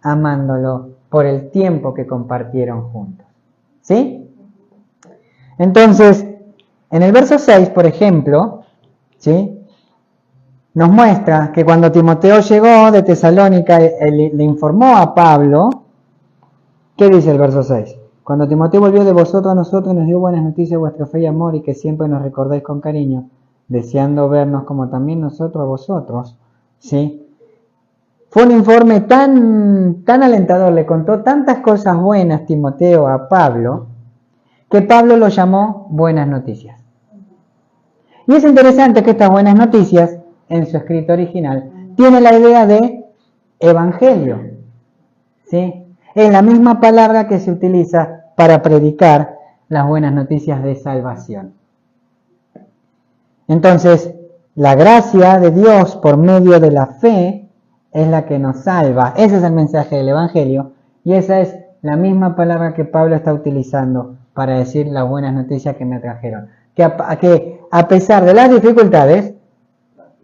amándolo por el tiempo que compartieron juntos. ¿Sí? Entonces, en el verso 6, por ejemplo, ¿sí?, nos muestra que cuando Timoteo llegó de Tesalónica, le informó a Pablo. ¿Qué dice el verso 6? Cuando Timoteo volvió de vosotros a nosotros, nos dio buenas noticias de vuestra fe y amor, y que siempre nos recordáis con cariño, deseando vernos como también nosotros a vosotros. ¿Sí? Fue un informe tan alentador, le contó tantas cosas buenas Timoteo a Pablo, que Pablo lo llamó buenas noticias. Y es interesante que estas buenas noticias, en su escrito original, tiene la idea de evangelio. ¿Sí? Es la misma palabra que se utiliza para predicar las buenas noticias de salvación. Entonces, la gracia de Dios por medio de la fe es la que nos salva. Ese es el mensaje del evangelio, y esa es la misma palabra que Pablo está utilizando para decir las buenas noticias que me trajeron. Que a pesar de las dificultades,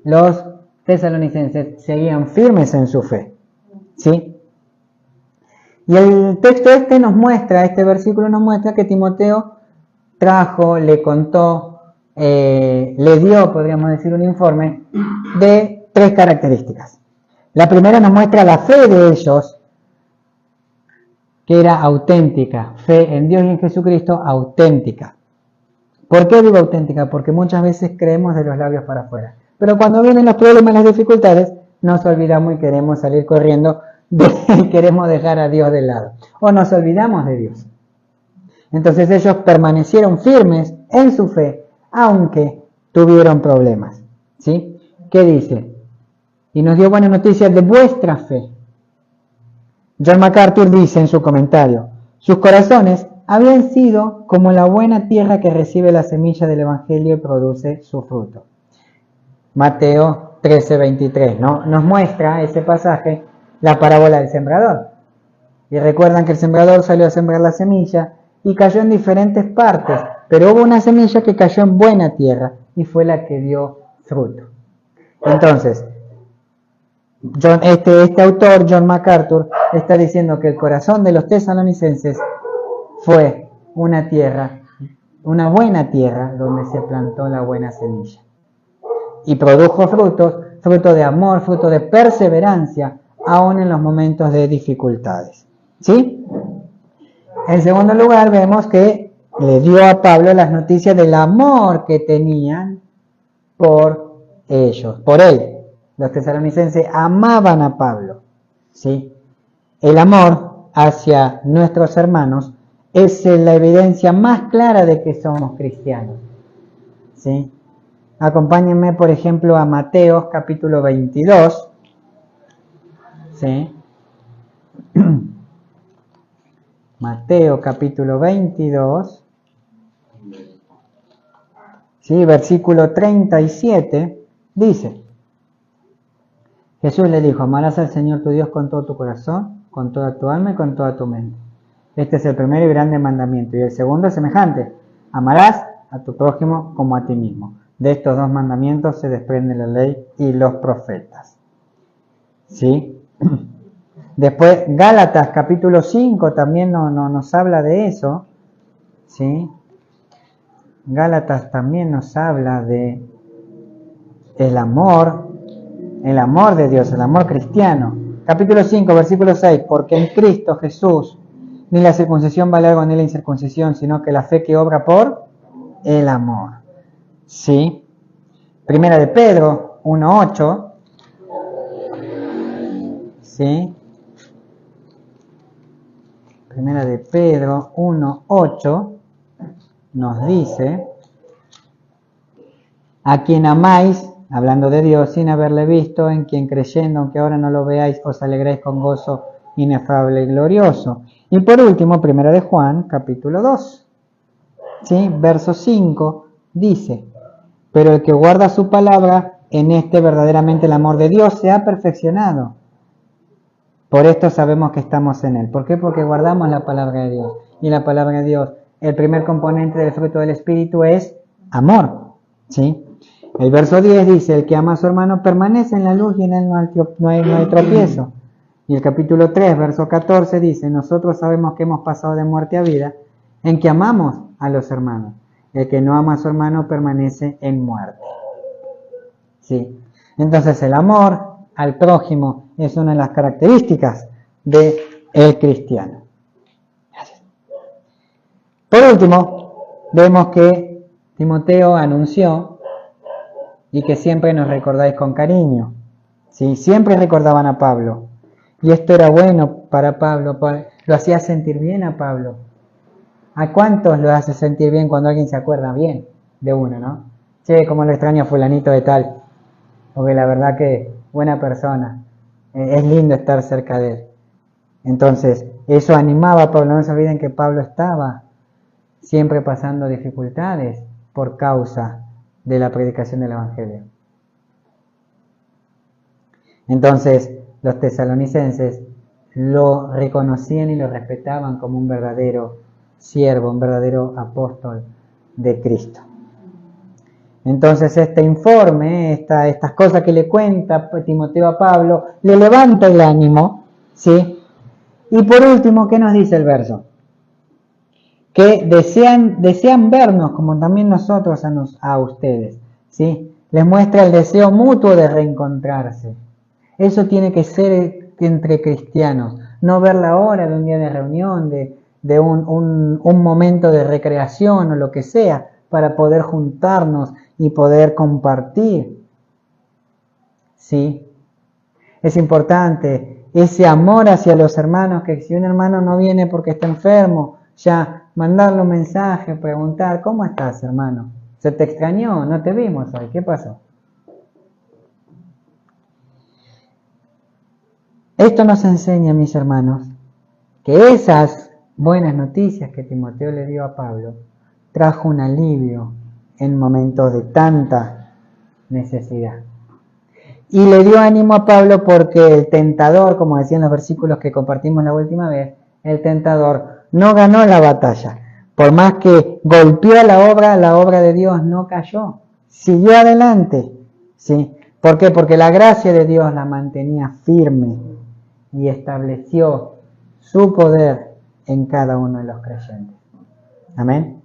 los tesalonicenses seguían firmes en su fe. ¿Sí? Y el texto este versículo nos muestra que Timoteo trajo, le contó, le dio, podríamos decir, un informe de 3 características. La primera nos muestra la fe de ellos, que era auténtica, fe en Dios y en Jesucristo auténtica. ¿Por qué digo auténtica? Porque muchas veces creemos de los labios para afuera, pero cuando vienen los problemas, las dificultades, nos olvidamos y queremos salir corriendo, queremos dejar a Dios de lado, o nos olvidamos de Dios. Entonces ellos permanecieron firmes en su fe, aunque tuvieron problemas. ¿Sí? ¿Qué dice? Y nos dio buenas noticias de vuestra fe. John MacArthur dice en su comentario, sus corazones habían sido como la buena tierra que recibe la semilla del evangelio y produce su fruto. Mateo 13:23, ¿no? Nos muestra ese pasaje la parábola del sembrador. Y recuerdan que el sembrador salió a sembrar la semilla y cayó en diferentes partes, pero hubo una semilla que cayó en buena tierra y fue la que dio fruto. Entonces, este autor, John MacArthur, está diciendo que el corazón de los tesalonicenses fue una tierra, una buena tierra donde se plantó la buena semilla. Y produjo frutos, fruto de amor, fruto de perseverancia, aún en los momentos de dificultades. ¿Sí? En segundo lugar, vemos que le dio a Pablo las noticias del amor que tenían por ellos, por él. Los tesalonicenses amaban a Pablo. ¿Sí? El amor hacia nuestros hermanos es la evidencia más clara de que somos cristianos. ¿Sí? Acompáñenme, por ejemplo, a Mateo capítulo 22. ¿Sí? Mateo capítulo 22. ¿Sí? Versículo 37 dice: Jesús le dijo, amarás al Señor tu Dios con todo tu corazón, con toda tu alma y con toda tu mente. Este es el primero y grande mandamiento. Y el segundo es semejante: amarás a tu prójimo como a ti mismo. De estos 2 mandamientos se desprende la ley y los profetas. ¿Sí? Después, Gálatas capítulo 5 también nos habla de eso. ¿Sí? Gálatas también nos habla de el amor de Dios, el amor cristiano. Capítulo 5, versículo 6, porque en Cristo Jesús ni la circuncisión vale algo ni la incircuncisión, sino que la fe que obra por el amor. ¿Sí? Primera de Pedro 1:8. ¿Sí? Primera de Pedro 1:8 nos dice: a quien amáis, hablando de Dios, sin haberle visto, en quien creyendo, aunque ahora no lo veáis, os alegráis con gozo inefable y glorioso. Y por último, primera de Juan, capítulo 2, ¿sí? Verso 5, dice: pero el que guarda su palabra, en este verdaderamente el amor de Dios se ha perfeccionado. Por esto sabemos que estamos en él. ¿Por qué? Porque guardamos la palabra de Dios. Y la palabra de Dios, el primer componente del fruto del Espíritu es amor. ¿Sí? El verso 10 dice: el que ama a su hermano permanece en la luz y en él no hay tropiezo. Y el capítulo 3, verso 14 dice, nosotros sabemos que hemos pasado de muerte a vida, en que amamos a los hermanos. El que no ama a su hermano permanece en muerte. ¿Sí? Entonces el amor al prójimo es una de las características del cristiano. Gracias. Por último, vemos que Timoteo anunció y que siempre nos recordáis con cariño. ¿Sí? Siempre recordaban a Pablo. Y esto era bueno para Pablo, lo hacía sentir bien a Pablo. ¿A cuántos lo hace sentir bien cuando alguien se acuerda bien de uno, no? Che, cómo lo extraño a fulanito de tal. Porque la verdad que buena persona. Es lindo estar cerca de él. Entonces, eso animaba a Pablo. No se olviden que Pablo estaba siempre pasando dificultades por causa de la predicación del Evangelio. Entonces, los tesalonicenses lo reconocían y lo respetaban como un verdadero siervo, un verdadero apóstol de Cristo. Entonces este informe, estas cosas que le cuenta Timoteo a Pablo, le levanta el ánimo, ¿sí? Y por último, ¿qué nos dice el verso? Que desean vernos como también nosotros a ustedes, ¿sí? Les muestra el deseo mutuo de reencontrarse. Eso tiene que ser entre cristianos, no ver la hora de un día de reunión, de un momento de recreación o lo que sea, para poder juntarnos y poder compartir. ¿Sí? Es importante ese amor hacia los hermanos, que si un hermano no viene porque está enfermo, ya mandarle un mensaje, preguntar, ¿cómo estás, hermano? ¿Se te extrañó? ¿No te vimos hoy? ¿Qué pasó? Esto nos enseña, mis hermanos, que esas buenas noticias que Timoteo le dio a Pablo trajo un alivio en momentos de tanta necesidad. Y le dio ánimo a Pablo porque el tentador, como decían los versículos que compartimos la última vez, el tentador no ganó la batalla. Por más que golpeó la obra de Dios no cayó. Siguió adelante. ¿Sí? ¿Por qué? Porque la gracia de Dios la mantenía firme y estableció su poder en cada uno de los creyentes. Amén.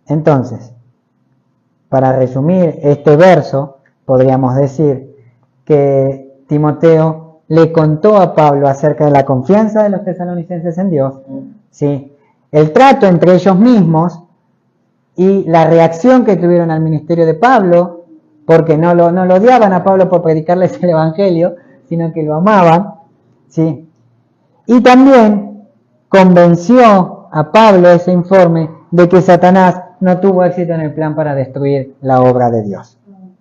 Entonces, para resumir este verso, podríamos decir que Timoteo le contó a Pablo acerca de la confianza de los tesalonicenses en Dios, ¿sí? El trato entre ellos mismos y la reacción que tuvieron al ministerio de Pablo, porque no lo odiaban a Pablo por predicarles el Evangelio, sino que lo amaban, ¿sí? Y también convenció a Pablo ese informe de que Satanás no tuvo éxito en el plan para destruir la obra de Dios,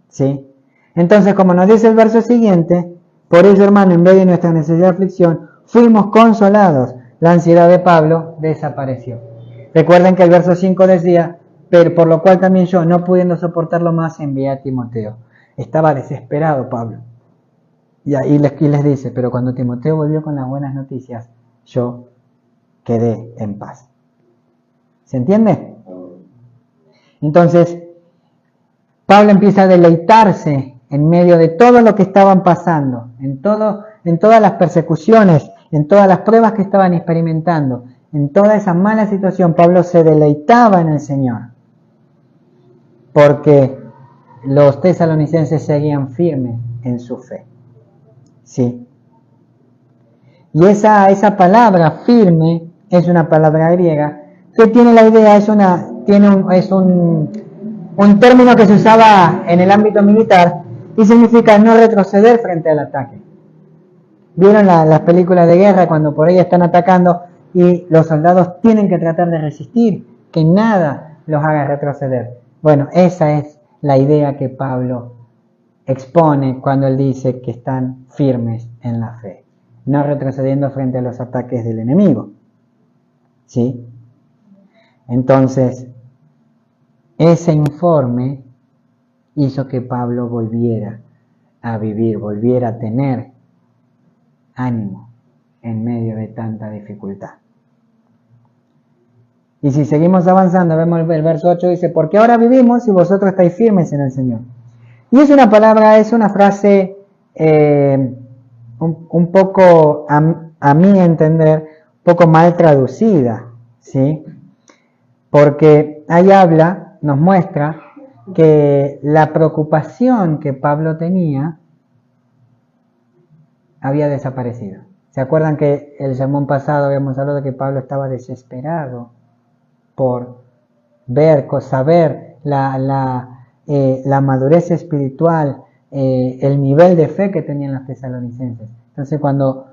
¿sí? Entonces, como nos dice el verso siguiente, por ello, hermano, en vez de nuestra necesidad de aflicción, fuimos consolados. La ansiedad de Pablo desapareció. Recuerden que el verso 5 decía, pero por lo cual también yo, no pudiendo soportarlo más, envié a Timoteo. Estaba desesperado Pablo. Y ahí les dice, pero cuando Timoteo volvió con las buenas noticias, yo quedé en paz. ¿Se entiende? Entonces, Pablo empieza a deleitarse en medio de todo lo que estaban pasando, en todas las persecuciones, en todas las pruebas que estaban experimentando, en toda esa mala situación. Pablo se deleitaba en el Señor, porque los tesalonicenses seguían firmes en su fe. Sí. Y esa palabra firme es una palabra griega que tiene la idea, es un término que se usaba en el ámbito militar y significa no retroceder frente al ataque. ¿Vieron las películas de guerra cuando por ahí están atacando y los soldados tienen que tratar de resistir, que nada los haga retroceder? Bueno, esa es la idea que Pablo expone cuando él dice que están firmes en la fe, no retrocediendo frente a los ataques del enemigo. ¿Sí? Entonces, ese informe hizo que Pablo volviera a vivir, volviera a tener ánimo en medio de tanta dificultad. Y si seguimos avanzando, vemos el verso 8, dice, porque ahora vivimos y vosotros estáis firmes en el Señor. Y es una palabra, es una frase un poco, a mi entender, un poco mal traducida, ¿sí? Porque ahí nos muestra que la preocupación que Pablo tenía había desaparecido. ¿Se acuerdan que el sermón pasado habíamos hablado de que Pablo estaba desesperado por saber la madurez espiritual, el nivel de fe que tenían los tesalonicenses? Entonces, cuando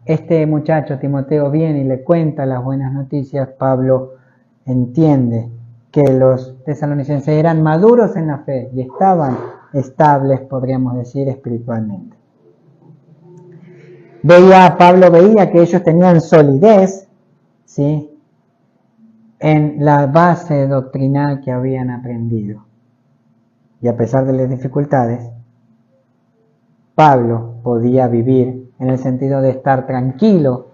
este muchacho Timoteo viene y le cuenta las buenas noticias, Pablo entiende que los tesalonicenses eran maduros en la fe y estaban estables, podríamos decir, espiritualmente. Pablo veía que ellos tenían solidez, ¿sí?, en la base doctrinal que habían aprendido. Y a pesar de las dificultades, Pablo podía vivir en el sentido de estar tranquilo.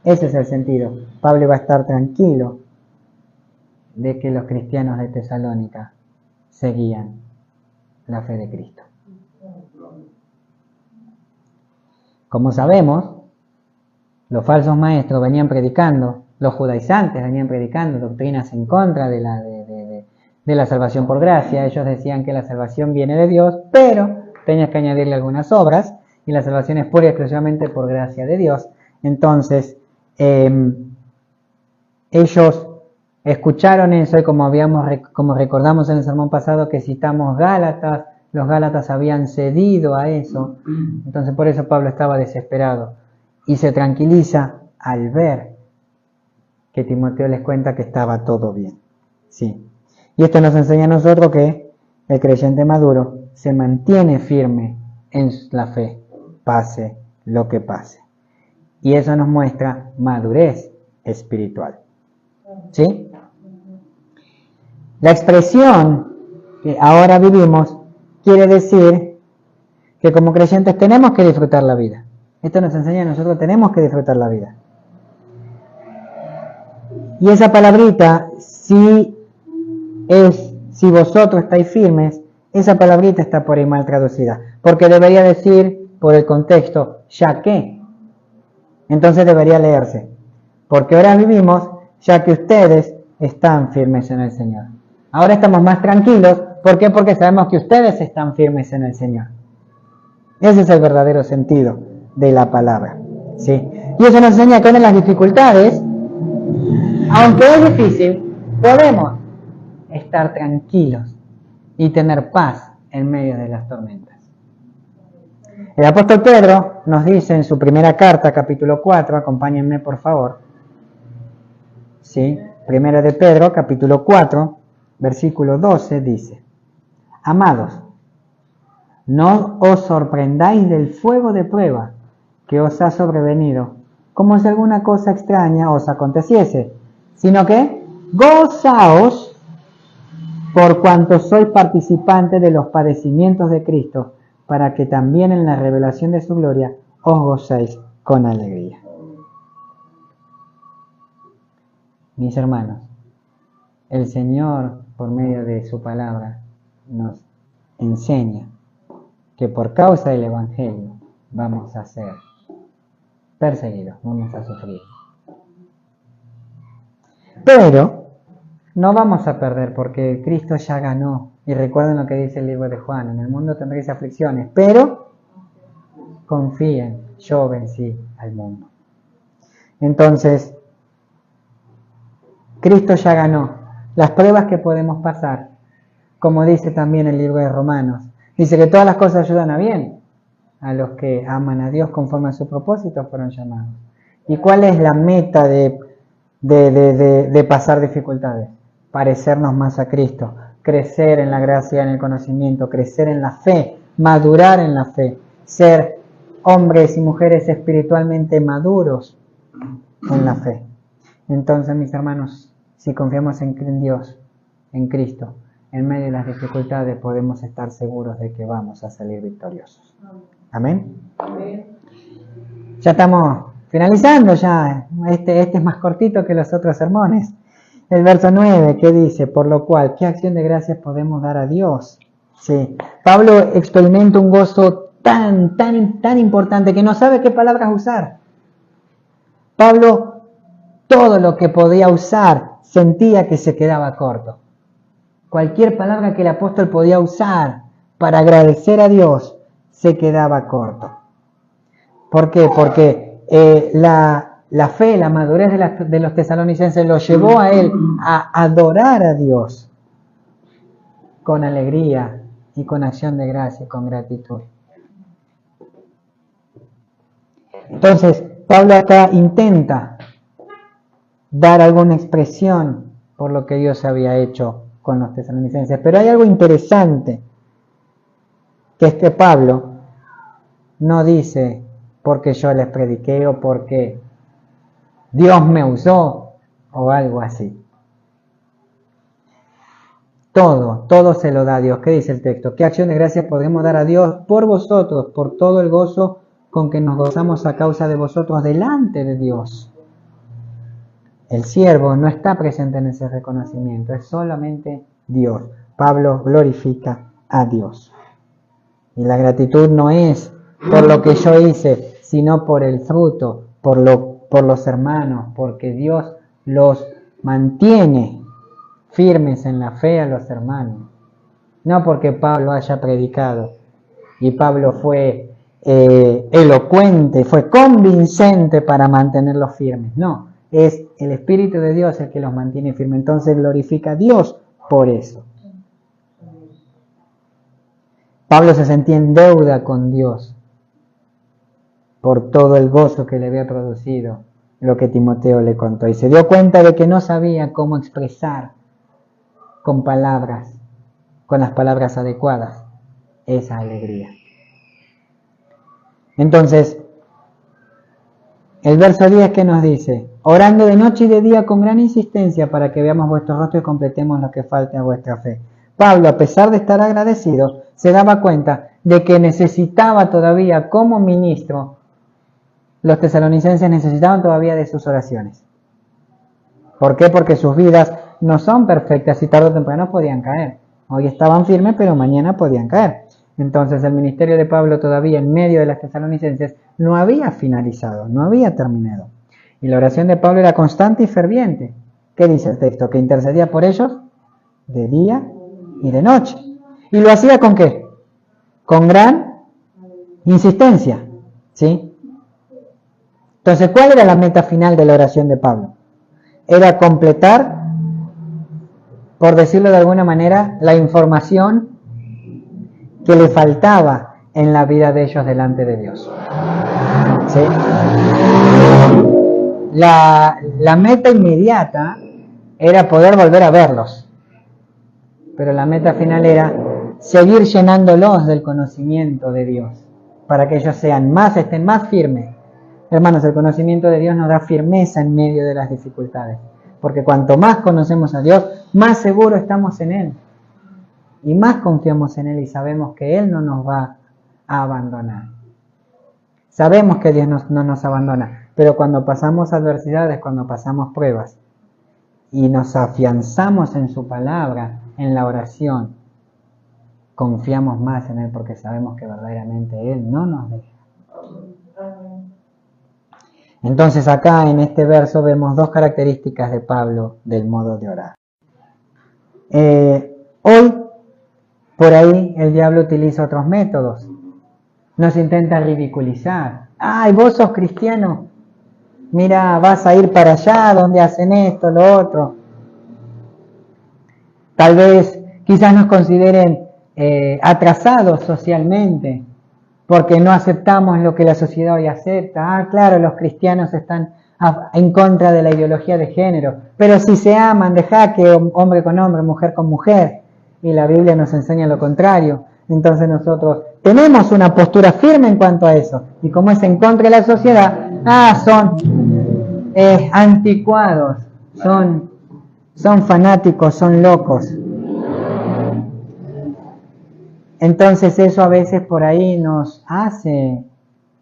Ese es el sentido. Pablo iba a estar tranquilo de que los cristianos de Tesalónica seguían la fe de Cristo. Como sabemos, los falsos maestros venían predicando, los judaizantes venían predicando doctrinas en contra de la salvación por gracia. Ellos decían que la salvación viene de Dios, pero tenías que añadirle algunas obras, y la salvación es pura y exclusivamente por gracia de Dios. Entonces, ellos escucharon eso, y como recordamos en el sermón pasado que citamos Gálatas, los Gálatas habían cedido a eso. Entonces por eso Pablo estaba desesperado y se tranquiliza al ver que Timoteo les cuenta que estaba todo bien. Sí. Y esto nos enseña a nosotros que el creyente maduro se mantiene firme en la fe, pase lo que pase. Y eso nos muestra madurez espiritual. ¿Sí? La expresión que ahora vivimos quiere decir que como creyentes tenemos que disfrutar la vida. Esto nos enseña a nosotros, tenemos que disfrutar la vida. Y esa palabrita, si vosotros estáis firmes, esa palabrita está por ahí mal traducida, porque debería decir, por el contexto, ya que. Entonces debería leerse, porque ahora vivimos, ya que ustedes están firmes en el Señor. Ahora estamos más tranquilos. ¿Por qué? Porque sabemos que ustedes están firmes en el Señor. Ese es el verdadero sentido de la palabra, ¿sí? Y eso nos enseña que en las dificultades, aunque es difícil, podemos estar tranquilos y tener paz en medio de las tormentas. El apóstol Pedro nos dice en su primera carta, capítulo 4, acompáñenme por favor, ¿sí? Primera de Pedro, capítulo 4, versículo 12, dice: Amados, no os sorprendáis del fuego de prueba que os ha sobrevenido, como si alguna cosa extraña os aconteciese, sino que gozaos por cuanto sois participantes de los padecimientos de Cristo, para que también en la revelación de su gloria os gocéis con alegría. Mis hermanos, el Señor, por medio de su palabra, nos enseña que por causa del Evangelio vamos a ser perseguidos, vamos a sufrir. Pero no vamos a perder, porque Cristo ya ganó. Y recuerden lo que dice el libro de Juan: en el mundo tendréis aflicciones, pero confíen, yo vencí al mundo. Entonces, Cristo ya ganó. Las pruebas que podemos pasar, como dice también el libro de Romanos, dice que todas las cosas ayudan a bien a los que aman a Dios conforme a su propósito fueron llamados. ¿Y cuál es la meta de pasar dificultades? Parecernos más a Cristo, crecer en la gracia, en el conocimiento, crecer en la fe, madurar en la fe, ser hombres y mujeres espiritualmente maduros en la fe. Entonces, mis hermanos, si confiamos en Dios, en Cristo, en medio de las dificultades podemos estar seguros de que vamos a salir victoriosos. Amén. Ya estamos finalizando ya. Este es más cortito que los otros sermones. El verso 9, ¿qué dice? Por lo cual, ¿qué acción de gracias podemos dar a Dios? Sí. Pablo experimenta un gozo tan importante que no sabe qué palabras usar. Pablo, todo lo que podía usar, sentía que se quedaba corto. Cualquier palabra que el apóstol podía usar para agradecer a Dios, se quedaba corto. ¿Por qué? Porque la fe, la madurez de los tesalonicenses lo llevó a él a adorar a Dios con alegría y con acción de gracia y con gratitud. Entonces, Pablo acá intenta dar alguna expresión por lo que Dios había hecho con los tesalonicenses. Pero hay algo interesante, que es que Pablo no dice porque yo les prediqué o porque Dios me usó o algo así. Todo se lo da a Dios. ¿Qué dice el texto? ¿Qué acción de gracia podemos dar a Dios por vosotros, por todo el gozo con que nos gozamos a causa de vosotros delante de Dios? El siervo no está presente en ese reconocimiento, es solamente Dios. Pablo glorifica a Dios. Y la gratitud no es por lo que yo hice, sino por el fruto, por los hermanos, porque Dios los mantiene firmes en la fe a los hermanos. No porque Pablo haya predicado y Pablo fue elocuente, fue convincente para mantenerlos firmes. No, es el Espíritu de Dios el que los mantiene firmes. Entonces glorifica a Dios por eso. Pablo se sentía en deuda con Dios por todo el gozo que le había producido lo que Timoteo le contó. Y se dio cuenta de que no sabía cómo expresar con palabras, con las palabras adecuadas, esa alegría. Entonces, el verso 10 que nos dice: orando de noche y de día con gran insistencia para que veamos vuestro rostro y completemos lo que falte a vuestra fe. Pablo, a pesar de estar agradecido, se daba cuenta de que necesitaba todavía como ministro, los tesalonicenses necesitaban todavía de sus oraciones. ¿Por qué? Porque sus vidas no son perfectas y tarde o temprano podían caer. Hoy estaban firmes, pero mañana podían caer. Entonces el ministerio de Pablo todavía en medio de las tesalonicenses no había finalizado, no había terminado. Y la oración de Pablo era constante y ferviente. ¿Qué dice el texto? Que intercedía por ellos de día y de noche. ¿Y lo hacía con qué? Con gran insistencia, ¿sí? Entonces, ¿cuál era la meta final de la oración de Pablo? Era completar, por decirlo de alguna manera, la información que le faltaba en la vida de ellos delante de Dios. ¿Sí? La meta inmediata era poder volver a verlos, pero la meta final era seguir llenándolos del conocimiento de Dios, para que ellos estén más firmes. Hermanos, el conocimiento de Dios nos da firmeza en medio de las dificultades, porque cuanto más conocemos a Dios, más seguros estamos en Él, y más confiamos en Él y sabemos que Él no nos va a abandonar. Sabemos que Dios no nos abandona, pero cuando pasamos adversidades, cuando pasamos pruebas, y nos afianzamos en su palabra, en la oración, confiamos más en Él porque sabemos que verdaderamente Él no nos deja. Entonces acá en este verso vemos dos características de Pablo del modo de orar. Hoy, por ahí, el diablo utiliza otros métodos. Nos intenta ridiculizar. ¡Ay, vos sos cristiano! Mira, vas a ir para allá donde hacen esto, lo otro. Tal vez, quizás nos consideren atrasados socialmente, porque no aceptamos lo que la sociedad hoy acepta. Ah, claro, los cristianos están en contra de la ideología de género, pero si se aman, deja que hombre con hombre, mujer con mujer, y la Biblia nos enseña lo contrario. Entonces nosotros tenemos una postura firme en cuanto a eso, y como es en contra de la sociedad, son anticuados, son fanáticos, son locos. Entonces eso a veces por ahí nos hace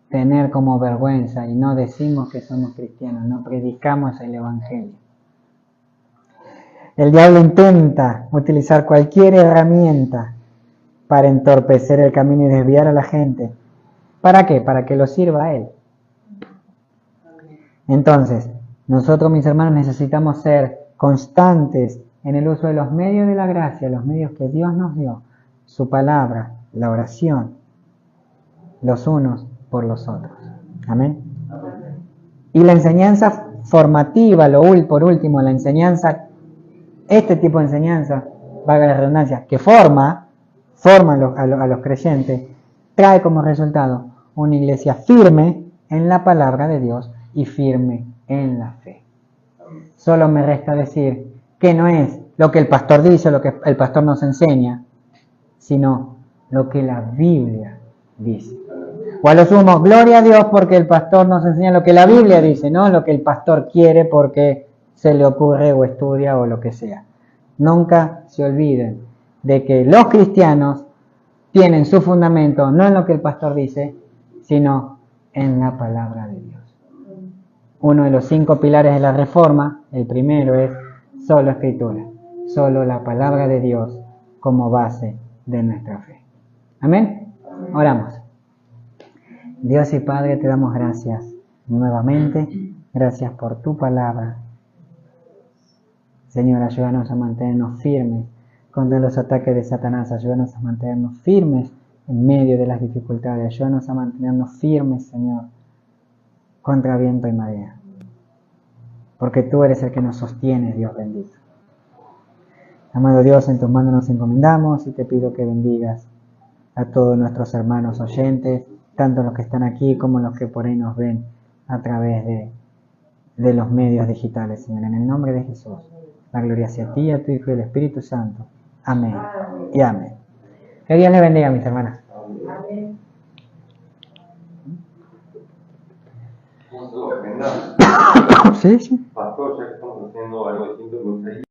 tener como vergüenza y no decimos que somos cristianos, no predicamos el Evangelio. El diablo intenta utilizar cualquier herramienta para entorpecer el camino y desviar a la gente ¿Para qué? Para que lo sirva a Él. Entonces, nosotros, mis hermanos, necesitamos ser constantes en el uso de los medios de la gracia, los medios que Dios nos dio, su palabra, la oración, los unos por los otros. Amén. Y la enseñanza formativa, por último, la enseñanza, este tipo de enseñanza, valga la redundancia, que forma a los creyentes, trae como resultado una iglesia firme en la palabra de Dios y firme en la fe. Solo me resta decir que no es lo que el pastor dice, lo que el pastor nos enseña, sino lo que la Biblia dice. O a lo sumo, gloria a Dios porque el pastor nos enseña lo que la Biblia dice, no lo que el pastor quiere porque se le ocurre o estudia o lo que sea. Nunca se olviden de que los cristianos tienen su fundamento no en lo que el pastor dice, sino en la palabra de Dios. Uno de los 5 pilares de la Reforma, el primero es solo Escritura, solo la palabra de Dios como base de nuestra fe. Amén. Oramos. Dios y Padre, te damos gracias nuevamente. Gracias por tu palabra. Señor, ayúdanos a mantenernos firmes contra los ataques de Satanás. Ayúdanos a mantenernos firmes en medio de las dificultades. Ayúdanos a mantenernos firmes, Señor, contra viento y marea. Porque tú eres el que nos sostiene, Dios bendito. Amado Dios, en tus manos nos encomendamos y te pido que bendigas a todos nuestros hermanos oyentes, tanto los que están aquí como los que por ahí nos ven a través de los medios digitales, Señor. En el nombre de Jesús, la gloria sea a ti, a tu Hijo y al Espíritu Santo. Amén y amén. Que Dios les bendiga, mis hermanas. Amén. ¿Cómo se lo recomienda? Sí, sí. Pastor, ya que estamos haciendo algo distinto, me gustaría